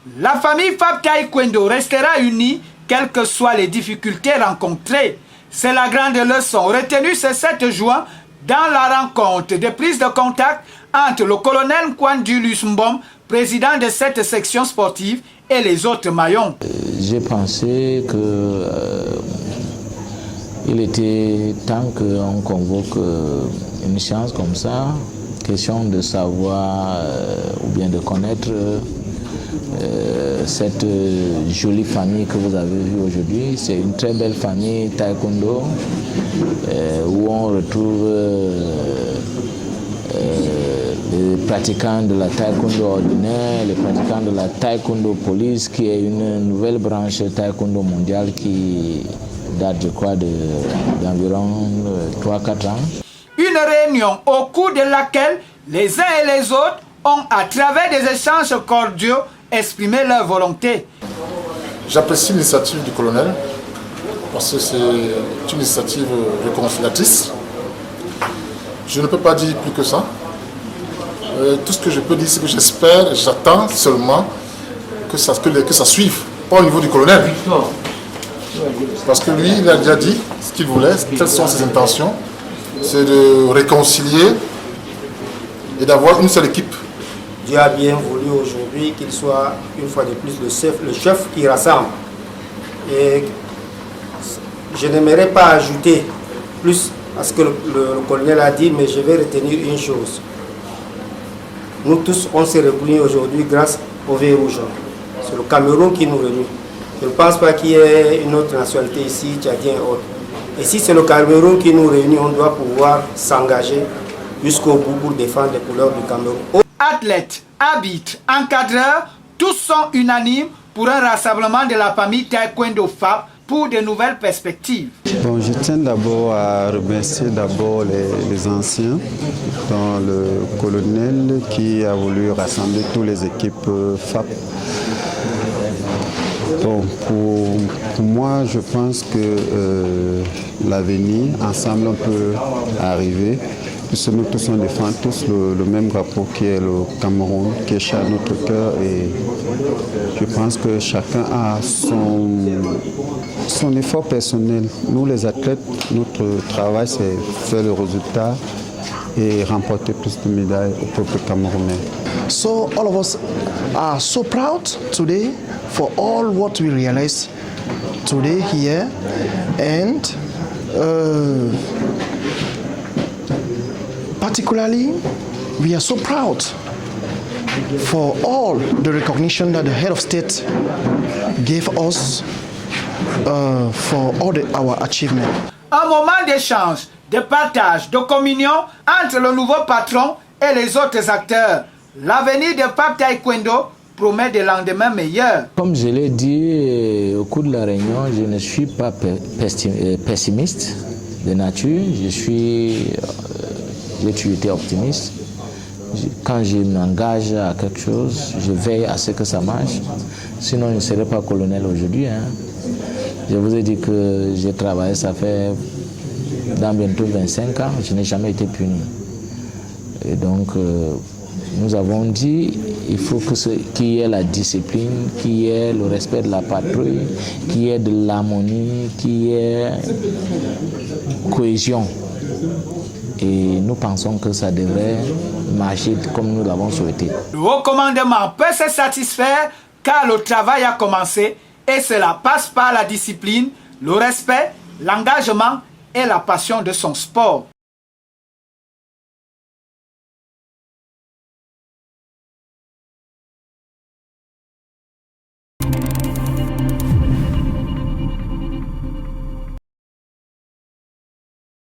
La famille Fab Taekwondo restera unie quelles que soient les difficultés rencontrées. C'est la grande leçon retenue ce 7 juin dans la rencontre de prise de contact entre le colonel Kwan Julius Mbom, président de cette section sportive, et les autres maillons. J'ai pensé que il était temps qu'on convoque une séance comme ça, question de savoir ou bien de connaître cette jolie famille que vous avez vue aujourd'hui. C'est une très belle famille taekwondo où on retrouve les pratiquants de la taekwondo ordinaire, les pratiquants de la taekwondo police, qui est une nouvelle branche taekwondo mondiale qui date, je crois, d'environ 3-4 ans. Une réunion au cours de laquelle les uns et les autres ont, à travers des échanges cordiaux, exprimé leur volonté. J'apprécie l'initiative du colonel parce que c'est une initiative réconciliatrice. Je ne peux pas dire plus que ça. Tout ce que je peux dire, c'est que j'espère, j'attends seulement que ça suive, pas au niveau du colonel. Parce que lui, il a déjà dit ce qu'il voulait, quelles sont ses intentions, c'est de réconcilier et d'avoir une seule équipe. Dieu a bien voulu aujourd'hui qu'il soit une fois de plus le chef qui rassemble. Et je n'aimerais pas ajouter plus à ce que le colonel a dit, mais je vais retenir une chose. Nous tous, on s'est réunis aujourd'hui grâce au Vert Rouge. C'est le Cameroun qui nous réunit. Je ne pense pas qu'il y ait une autre nationalité ici, tchadien et autre. Et si c'est le Cameroun qui nous réunit, on doit pouvoir s'engager jusqu'au bout pour défendre les couleurs du Cameroun. Athlètes, arbitres, encadreurs, tous sont unanimes pour un rassemblement de la famille Taekwondo FAB pour de nouvelles perspectives. Bon, je tiens d'abord à remercier les anciens, dont le colonel qui a voulu rassembler toutes les équipes FAB. Bon, pour moi, je pense que l'avenir, ensemble, on peut arriver. Puisque nous tous on défend tous le même drapeau qui est le Cameroun, qui est cher à notre cœur, et je pense que chacun a son effort personnel. Nous les athlètes, notre travail c'est faire le résultat et remporter plus de médailles au peuple camerounais. So all of us are so proud today for all what we realized today here, and particularly, we are so proud for all the recognition that the head of state gave us for all our achievements. Un moment d'échange, de partage, de communion entre le nouveau patron et les autres acteurs. L'avenir de FAB Taekwondo promet des lendemains meilleurs. Comme je l'ai dit au cours de la réunion, je ne suis pas pessimiste de nature. J'ai toujours été optimiste. Quand je m'engage à quelque chose, je veille à ce que ça marche. Sinon, je ne serais pas colonel aujourd'hui. Je vous ai dit que j'ai travaillé, ça fait dans bientôt 25 ans, je n'ai jamais été puni. Et donc, nous avons dit il faut qu'il y ait la discipline, qu'il y ait le respect de la patrouille, qu'il y ait de l'harmonie, qu'il y ait cohésion. Et nous pensons que ça devrait marcher comme nous l'avons souhaité. Le haut commandement peut se satisfaire car le travail a commencé et cela passe par la discipline, le respect, l'engagement et la passion de son sport.